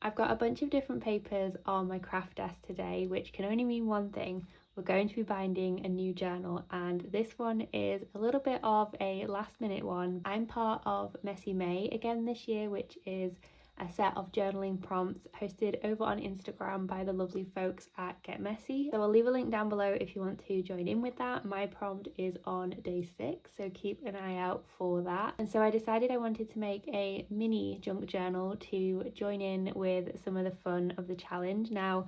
I've got a bunch of different papers on my craft desk today, which can only mean one thing. We're going to be binding a new journal, and this one is a little bit of a last minute one. I'm part of Messy May again this year, which is a set of journaling prompts hosted over on Instagram by the lovely folks at Get Messy. So I'll leave a link down below if you want to join in with that. My prompt is on day 6, so keep an eye out for that. And so I decided I wanted to make a mini junk journal to join in with some of the fun of the challenge. Now,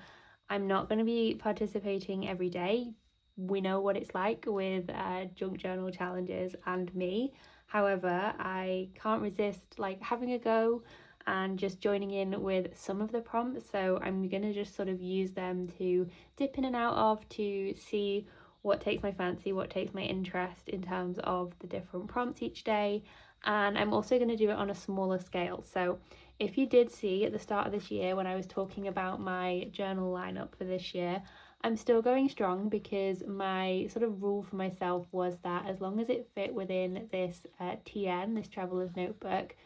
I'm not going to be participating every day. We know what it's like with junk journal challenges and me. However, I can't resist having a go and just joining in with some of the prompts. So I'm going to just sort of use them to dip in and out of to see what takes my fancy, what takes my interest in terms of the different prompts each day. And I'm also going to do it on a smaller scale. So if you did see at the start of this year when I was talking about my journal lineup for this year, I'm still going strong because my sort of rule for myself was that as long as it fit within this TN, this traveler's notebook,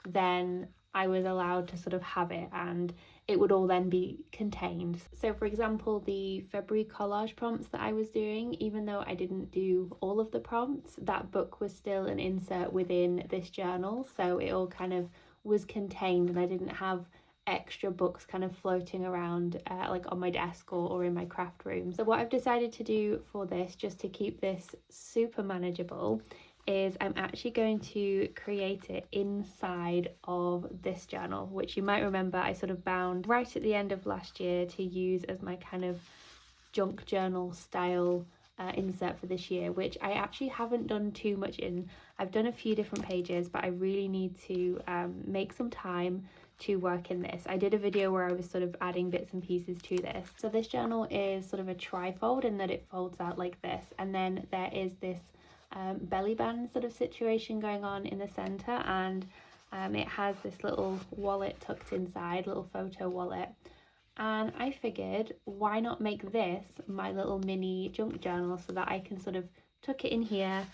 then I was allowed to sort of have it and it would all then be contained. So for example, the February collage prompts that I was doing, even though I didn't do all of the prompts, that book was still an insert within this journal. So it all kind of was contained and I didn't have extra books kind of floating around on my desk or in my craft room. So what I've decided to do for this, just to keep this super manageable, is I'm actually going to create it inside of this journal, which you might remember I sort of bound right at the end of last year to use as my kind of junk journal style insert for this year, which I actually haven't done too much in. I've done a few different pages, but I really need to make some time to work in this. I did a video where I was sort of adding bits and pieces to this. So this journal is sort of a trifold in that it folds out like this, and then there is this belly band sort of situation going on in the center, and it has this little wallet tucked inside, little photo wallet. And I figured, why not make this my little mini junk journal so that I can sort of tuck it in here,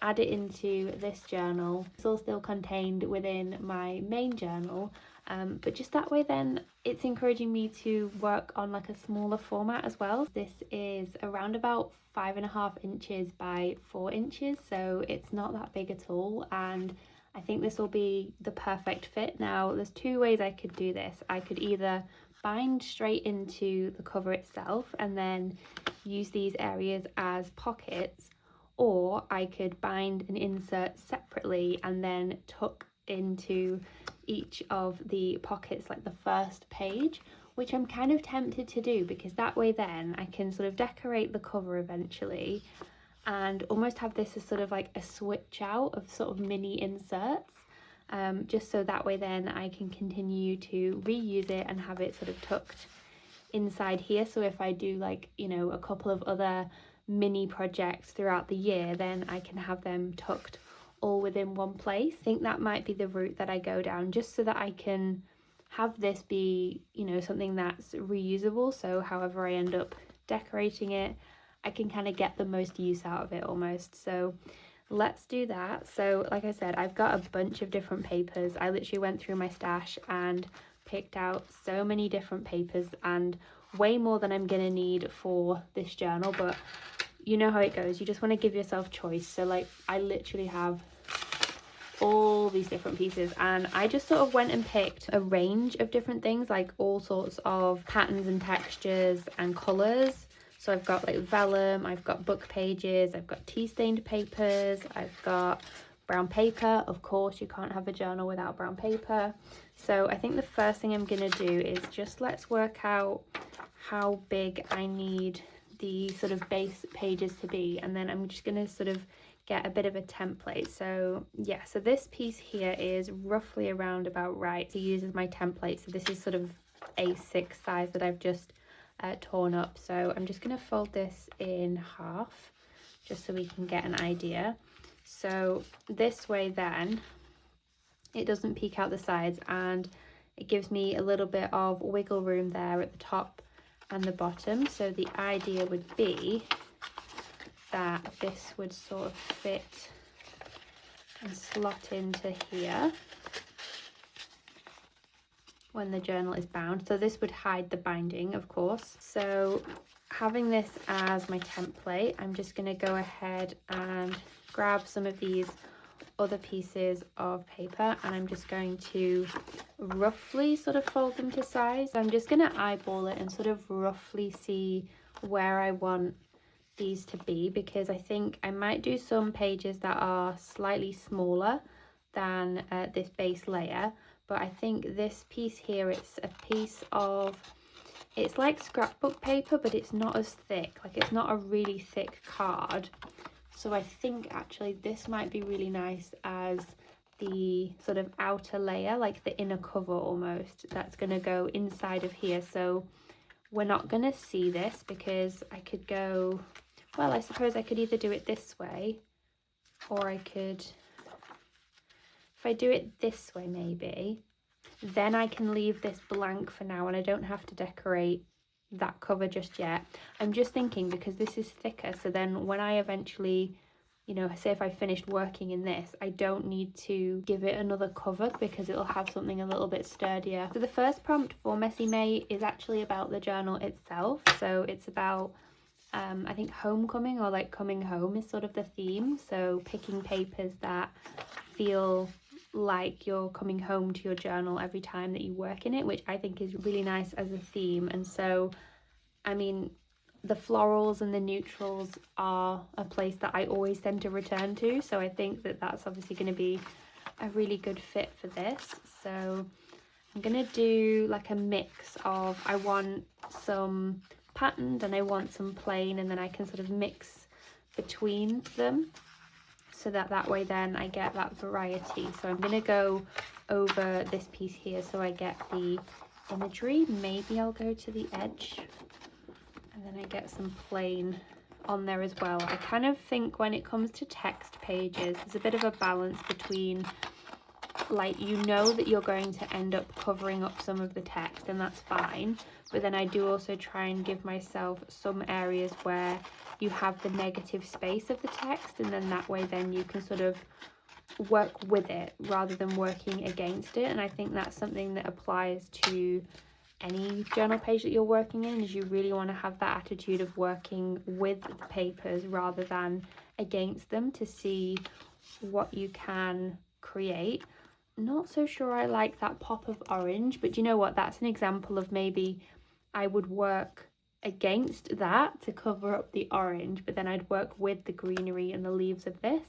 add it into this journal. It's all still contained within my main journal, but just that way then it's encouraging me to work on like a smaller format as well. This is around about 5.5 inches by 4 inches, so it's not that big at all, and I think this will be the perfect fit. Now there's two ways I could do this. I could either bind straight into the cover itself and then use these areas as pockets, or I could bind and insert separately and then tuck into each of the pockets like the first page, which I'm kind of tempted to do because that way then I can sort of decorate the cover eventually and almost have this as sort of like a switch out of sort of mini inserts, just so that way then I can continue to reuse it and have it sort of tucked inside here. So if I do a couple of other mini projects throughout the year, then I can have them tucked all within one place. I think that might be the route that I go down, just so that I can have this be, something that's reusable. So however I end up decorating it, I can kind of get the most use out of it almost. So let's do that. So like I said, I've got a bunch of different papers. I literally went through my stash and picked out so many different papers, and way more than I'm gonna need for this journal, but you know how it goes. You just want to give yourself choice. So I literally have all these different pieces, and I just sort of went and picked a range of different things, like all sorts of patterns and textures and colors. So I've got vellum, I've got book pages, I've got tea stained papers, I've got brown paper. Of course, you can't have a journal without brown paper. So I think the first thing I'm gonna do is just let's work out how big I need the sort of base pages to be, and then I'm just gonna sort of get a bit of a template. So yeah, so this piece here is roughly around about right to use as my template. So this is sort of A6 size that I've just torn up. So I'm just gonna fold this in half just so we can get an idea. So this way then it doesn't peek out the sides, and it gives me a little bit of wiggle room there at the top and the bottom. So the idea would be that this would sort of fit and slot into here. when the journal is bound. So this would hide the binding, of course. So having this as my template, I'm just going to go ahead and grab some of these other pieces of paper, and I'm just going to roughly sort of fold them to size. So I'm just going to eyeball it and sort of roughly see where I want these to be, because I think I might do some pages that are slightly smaller than this base layer, but I think this piece here, it's a piece of, it's like scrapbook paper, but it's not as thick, like it's not a really thick card. So I think actually this might be really nice as the sort of outer layer, like the inner cover almost, that's going to go inside of here. So we're not going to see this, because I could go, well, I suppose I could either do it this way, or I could, if I do it this way maybe, then I can leave this blank for now and I don't have to decorate that cover just yet. I'm just thinking, because this is thicker, so then when I eventually, you know, say if I finished working in this, I don't need to give it another cover because it'll have something a little bit sturdier. So the first prompt for Messy May is actually about the journal itself. So it's about I think homecoming, or like coming home is sort of the theme. So picking papers that feel like you're coming home to your journal every time that you work in it, which I think is really nice as a theme. And so, I mean, the florals and the neutrals are a place that I always tend to return to. So I think that that's obviously going to be a really good fit for this. So I'm going to do like a mix of, I want some patterned and I want some plain, and then I can sort of mix between them, so that way then I get that variety. So I'm going to go over this piece here so I get the imagery. Maybe I'll go to the edge, and then I get some plain on there as well. I kind of think when it comes to text pages, there's a bit of a balance between, like, you know that you're going to end up covering up some of the text, and that's fine, but then I do also try and give myself some areas where you have the negative space of the text, and then that way then you can sort of work with it rather than working against it. And I think that's something that applies to any journal page that you're working in, is you really want to have that attitude of working with the papers rather than against them, to see what you can create. Not so sure I like that pop of orange, but you know what, that's an example of maybe I would work against that to cover up the orange, but then I'd work with the greenery and the leaves of this.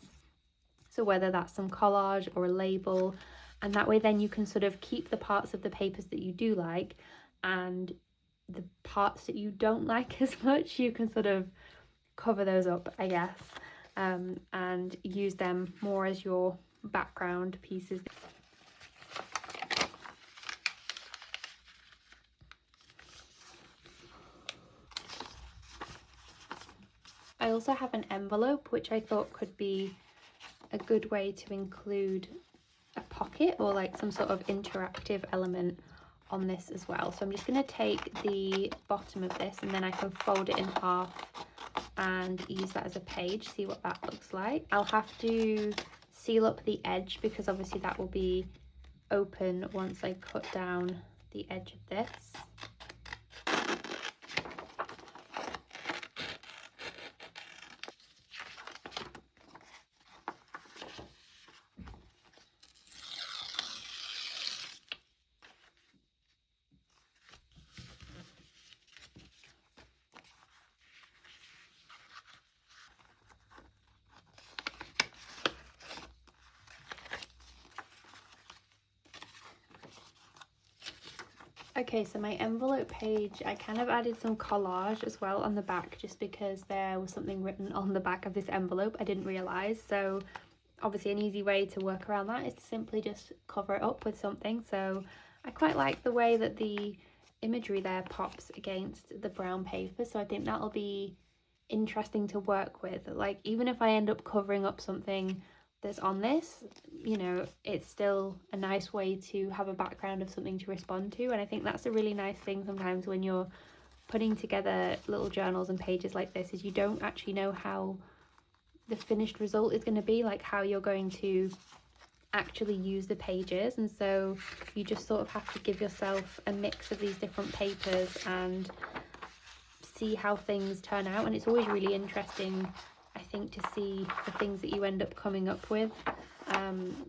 So whether that's some collage or a label, and that way then you can sort of keep the parts of the papers that you do like, and the parts that you don't like as much, you can sort of cover those up, I guess, and use them more as your background pieces. I also have an envelope, which I thought could be a good way to include a pocket or like some sort of interactive element on this as well. So I'm just going to take the bottom of this, and then I can fold it in half and use that as a page, see what that looks like. I'll have to seal up the edge, because obviously that will be open once I cut down the edge of this. Okay, so my envelope page, I kind of added some collage as well on the back, just because there was something written on the back of this envelope I didn't realise. So obviously an easy way to work around that is to simply just cover it up with something. So I quite like the way that the imagery there pops against the brown paper, so I think that'll be interesting to work with. Like, even if I end up covering up something that's on this, you know, it's still a nice way to have a background of something to respond to. And I think that's a really nice thing sometimes when you're putting together little journals and pages like this, is you don't actually know how the finished result is going to be, like how you're going to actually use the pages, and so you just sort of have to give yourself a mix of these different papers and see how things turn out. And it's always really interesting, I think, to see the things that you end up coming up with.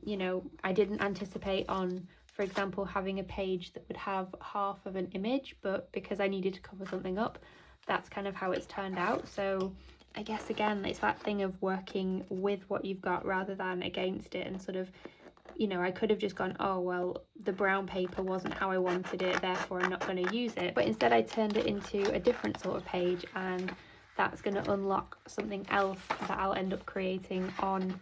You know, I didn't anticipate on, for example, having a page that would have half of an image, but because I needed to cover something up, that's kind of how it's turned out. So I guess again, it's that thing of working with what you've got rather than against it, and sort of, you know, I could have just gone, oh well, the brown paper wasn't how I wanted it, therefore I'm not going to use it. But instead I turned it into a different sort of page, and that's going to unlock something else that I'll end up creating on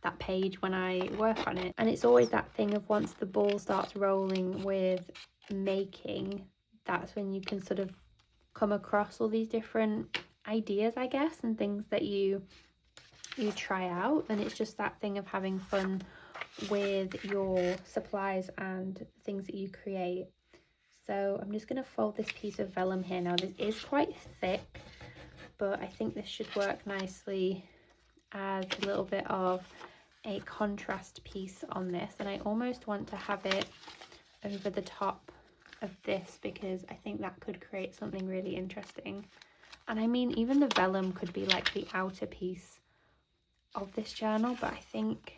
that page when I work on it. And it's always that thing of, once the ball starts rolling with making, that's when you can sort of come across all these different ideas, I guess, and things that you try out. And it's just that thing of having fun with your supplies and things that you create. So I'm just going to fold this piece of vellum here. Now this is quite thick, but I think this should work nicely as a little bit of a contrast piece on this, and I almost want to have it over the top of this because I think that could create something really interesting. And I mean, even the vellum could be like the outer piece of this journal, but I think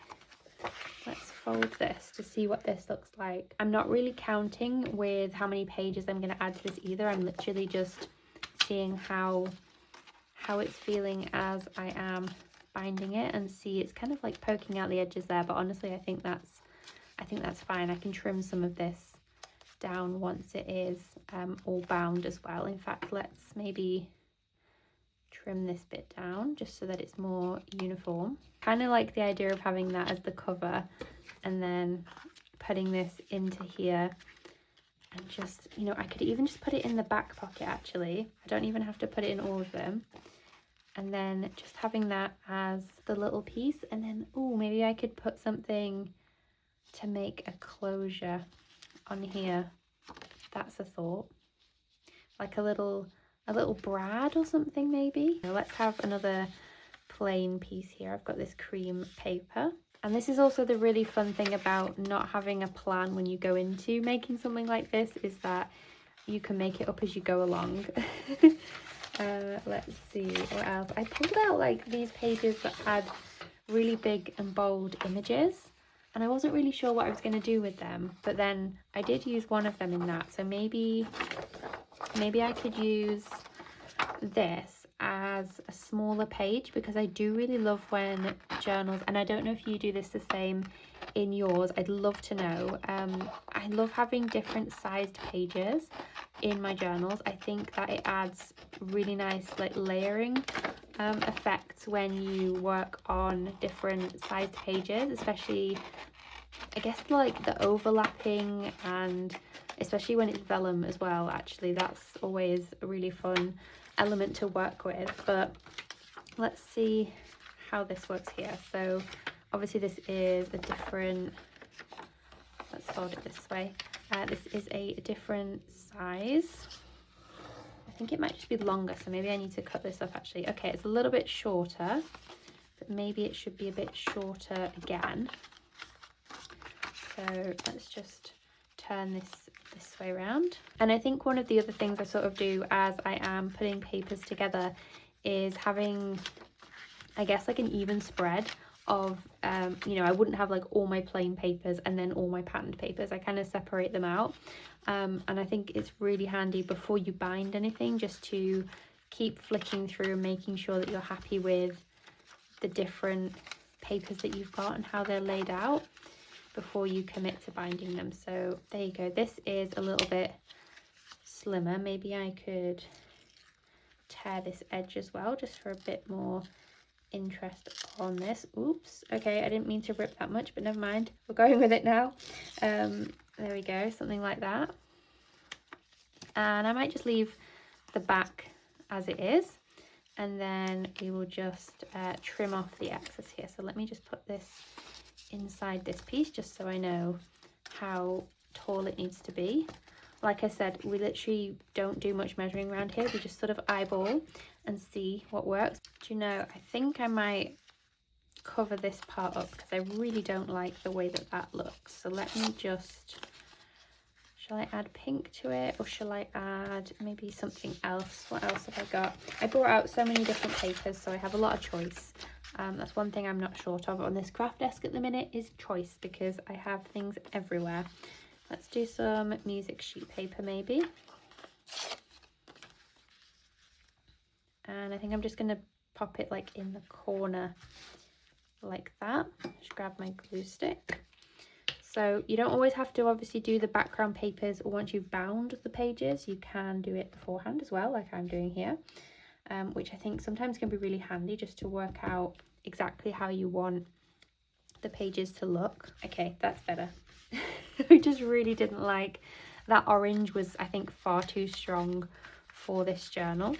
let's fold this to see what this looks like. I'm not really counting with how many pages I'm going to add to this either. I'm literally just seeing how it's feeling as I am binding it, and see it's kind of like poking out the edges there, but honestly I think that's fine. I can trim some of this down once it is all bound as well. In fact, let's maybe trim this bit down just so that it's more uniform. Kind of like the idea of having that as the cover and then putting this into here, and just, you know, I could even just put it in the back pocket actually. I don't even have to put it in all of them. And then just having that as the little piece, and then, oh, maybe I could put something to make a closure on here. That's a thought, like a little brad or something maybe. Now let's have another plain piece here. I've got this cream paper, and this is also the really fun thing about not having a plan when you go into making something like this, is that you can make it up as you go along. Let's see what else. I pulled out like these pages that had really big and bold images, and I wasn't really sure what I was going to do with them, but then I did use one of them in that. So maybe I could use this as a smaller page, because I do really love when journals, and I don't know if you do this the same in yours, I'd love to know. I love having different sized pages in my journals. I think that it adds really nice like layering effects when you work on different sized pages, especially I guess like the overlapping, and especially when it's vellum as well. Actually, that's always a really fun element to work with. But let's see how this works here. So obviously this is a different, let's fold it this way. This is a different size. I think it might just be longer, so maybe I need to cut this up actually. Okay, it's a little bit shorter, but maybe it should be a bit shorter again. So let's just turn this way around. And I think one of the other things I sort of do as I am putting papers together is having, I guess, like an even spread of you know, I wouldn't have like all my plain papers and then all my patterned papers. I kind of separate them out, and I think it's really handy before you bind anything just to keep flicking through and making sure that you're happy with the different papers that you've got and how they're laid out before you commit to binding them. So there you go. This is a little bit slimmer. Maybe I could tear this edge as well just for a bit more interest on this. Oops, okay, I didn't mean to rip that much, but never mind, we're going with it now. There we go, something like that. And I might just leave the back as it is, and then we will just trim off the excess here. So let me just put this inside this piece just so I know how tall it needs to be. Like I said, we literally don't do much measuring around here. We just sort of eyeball and see what works. Do you know, I think I might cover this part up because I really don't like the way that that looks. So let me just, shall I add pink to it, or shall I add maybe something else? What else have I got? I brought out so many different papers, so I have a lot of choice. That's one thing I'm not short of on this craft desk at the minute, is choice, because I have things everywhere. Let's do some music sheet paper maybe. And I think I'm just going to pop it like in the corner like that. Just grab my glue stick. So you don't always have to obviously do the background papers once you've bound the pages. You can do it beforehand as well, like I'm doing here, which I think sometimes can be really handy just to work out exactly how you want the pages to look. Okay, that's better. I just really didn't like that orange, was I think far too strong for this journal.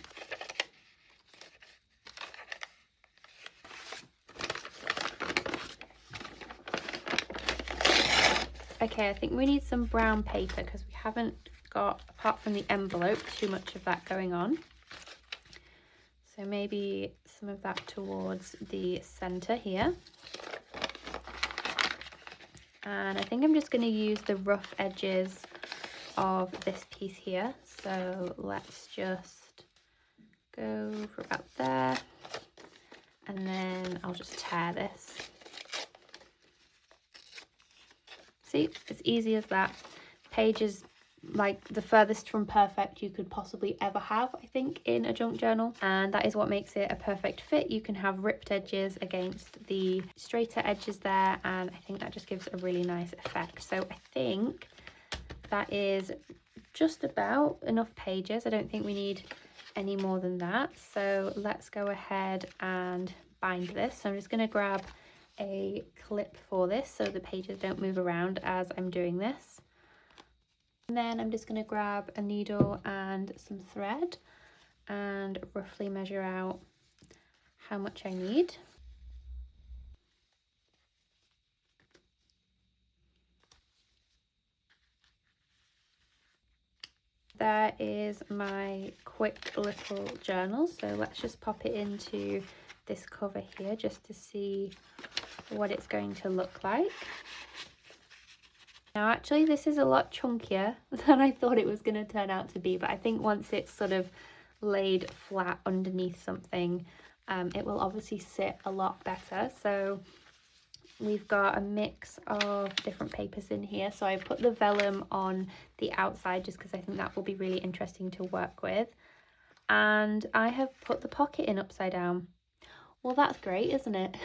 Okay, I think we need some brown paper because we haven't got, apart from the envelope, too much of that going on. So maybe some of that towards the center here. And I think I'm just going to use the rough edges of this piece here. So let's just go for about there. And then I'll just tear this. See, it's easy as that. Page is like the furthest from perfect you could possibly ever have, I think, in a junk journal, and that is what makes it a perfect fit. You can have ripped edges against the straighter edges there, and I think that just gives a really nice effect. So I think that is just about enough pages. I don't think we need any more than that, so let's go ahead and bind this. So I'm just going to grab a clip for this so the pages don't move around as I'm doing this. And then I'm just going to grab a needle and some thread and roughly measure out how much I need. There is my quick little journal, so let's just pop it into this cover here just to see what it's going to look like. Now actually this is a lot chunkier than I thought it was going to turn out to be, but I think once it's sort of laid flat underneath something, it will obviously sit a lot better. So we've got a mix of different papers in here. So I put the vellum on the outside just because I think that will be really interesting to work with. And I have put the pocket in upside down. Well, that's great, isn't it?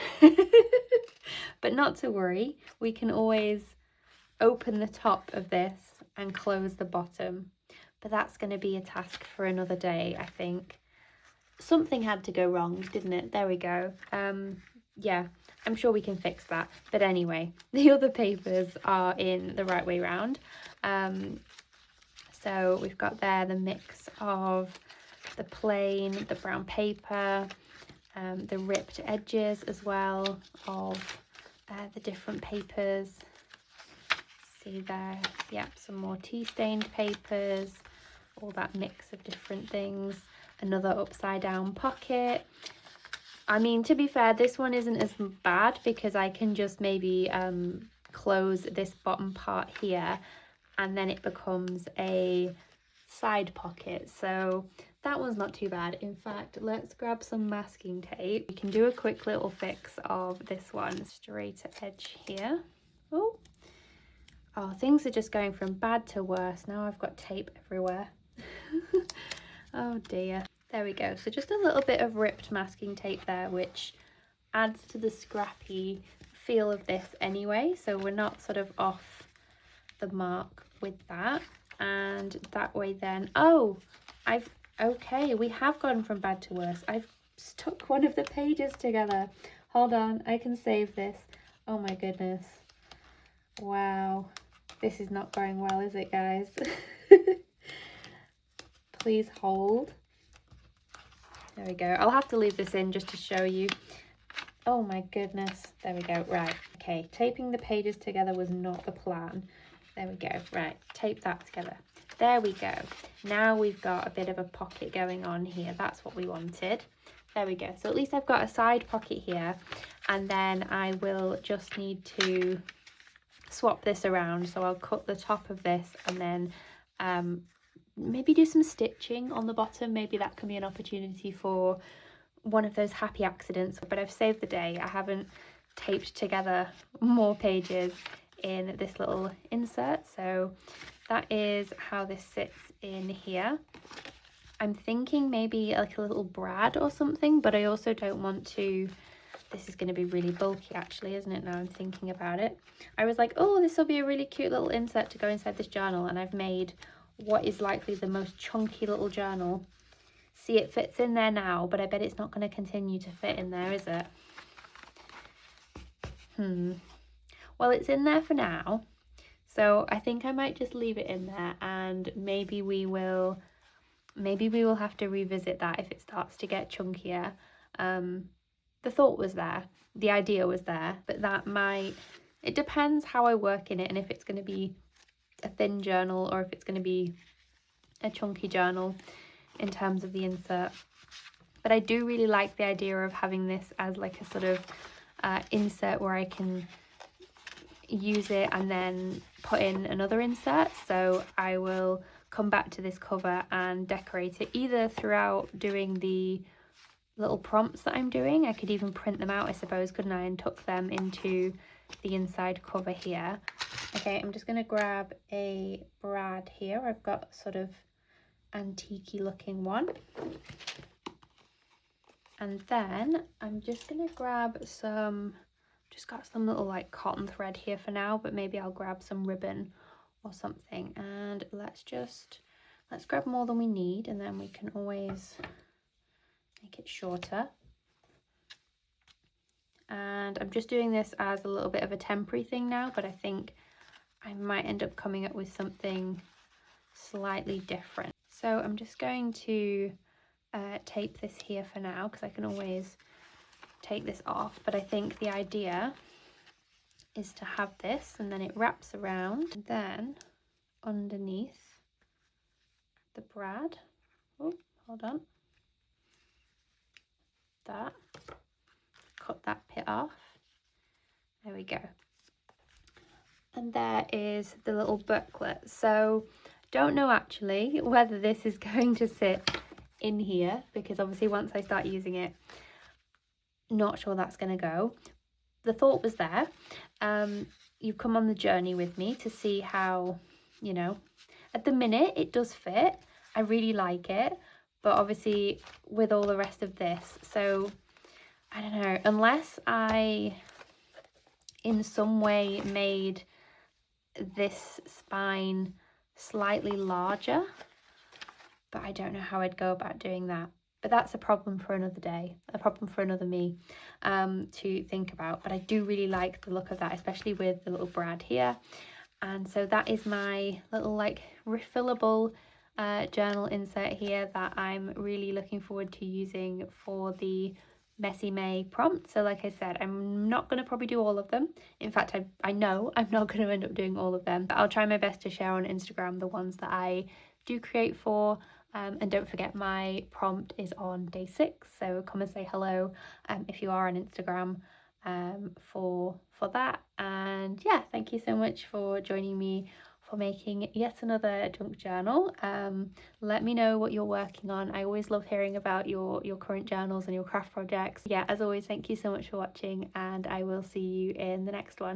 But not to worry, we can always open the top of this and close the bottom. But that's going to be a task for another day, I think. Something had to go wrong, didn't it? There we go. Yeah, I'm sure we can fix that. But anyway, the other papers are in the right way round. So we've got there the mix of the plain, the brown paper, the ripped edges as well of the different papers. See there, yeah, some more tea stained papers, all that mix of different things. Another upside down pocket. I mean, to be fair, this one isn't as bad because I can just maybe close this bottom part here and then it becomes a side pocket. So that one's not too bad. In fact, let's grab some masking tape. We can do a quick little fix of this one. Straighter edge here. Oh, things are just going from bad to worse. Now I've got tape everywhere. Oh dear. There we go. So just a little bit of ripped masking tape there, which adds to the scrappy feel of this anyway. So we're not sort of off the mark with that. And that way then, okay, we have gone from bad to worse. I've stuck one of the pages together. Hold on, I can save this. Oh my goodness. Wow. This is not going well, is it, guys? Please hold. There we go. I'll have to leave this in just to show you. Oh my goodness. There we go. Right. Okay. Taping the pages together was not the plan. There we go. Right. Tape that together. There we go. Now we've got a bit of a pocket going on here. That's what we wanted. There we go. So at least I've got a side pocket here. and then I will just need to swap this around. So I'll cut the top of this and then maybe do some stitching on the bottom. Maybe that can be an opportunity for one of those happy accidents. But I've saved the day. I haven't taped together more pages in this little insert, so that is how this sits in here. I'm thinking maybe like a little brad or something, but I also don't want to, this is going to be really bulky actually, isn't it, now I'm thinking about it. I was like, oh, this will be a really cute little insert to go inside this journal, and I've made what is likely the most chunky little journal. See, it fits in there now, but I bet it's not going to continue to fit in there, is it? Well, it's in there for now, so I think I might just leave it in there, and maybe we will have to revisit that if it starts to get chunkier. The thought was there, the idea was there, but that might, it depends how I work in it, and if it's going to be a thin journal or if it's going to be a chunky journal in terms of the insert. But I do really like the idea of having this as like a sort of insert where I can use it and then put in another insert. So I will come back to this cover and decorate it either throughout doing the little prompts that I'm doing. I could even print them out, I suppose, couldn't I, and tuck them into the inside cover here. Okay, I'm just going to grab a brad here. I've got sort of antique-y looking one. And then I'm just going to grab some, just got some little like cotton thread here for now, but maybe I'll grab some ribbon or something. And let's grab more than we need, and then we can always make it shorter. And I'm just doing this as a little bit of a temporary thing now, but I think I might end up coming up with something slightly different. So I'm just going to tape this here for now, because I can always take this off, but I think the idea is to have this and then it wraps around, and then underneath the brad, oh, hold on, that, cut that bit off, there we go. And there is the little booklet. So don't know actually whether this is going to sit in here, because obviously once I start using it, not sure that's going to go. The thought was there. You've come on the journey with me to see how, you know, at the minute it does fit. I really like it, but obviously with all the rest of this, so I don't know, unless I in some way made this spine slightly larger, but I don't know how I'd go about doing that. But that's a problem for another day, a problem for another me to think about. But I do really like the look of that, especially with the little brad here. And so that is my little like refillable journal insert here that I'm really looking forward to using for the Messy May prompt. So like I said, I'm not going to probably do all of them. In fact, I know I'm not going to end up doing all of them, but I'll try my best to share on Instagram the ones that I do create for. And don't forget, my prompt is on day 6, so come and say hello if you are on Instagram for that. And yeah, thank you so much for joining me for making yet another junk journal. Let me know what you're working on. I always love hearing about your current journals and your craft projects. Yeah, as always, thank you so much for watching, and I will see you in the next one.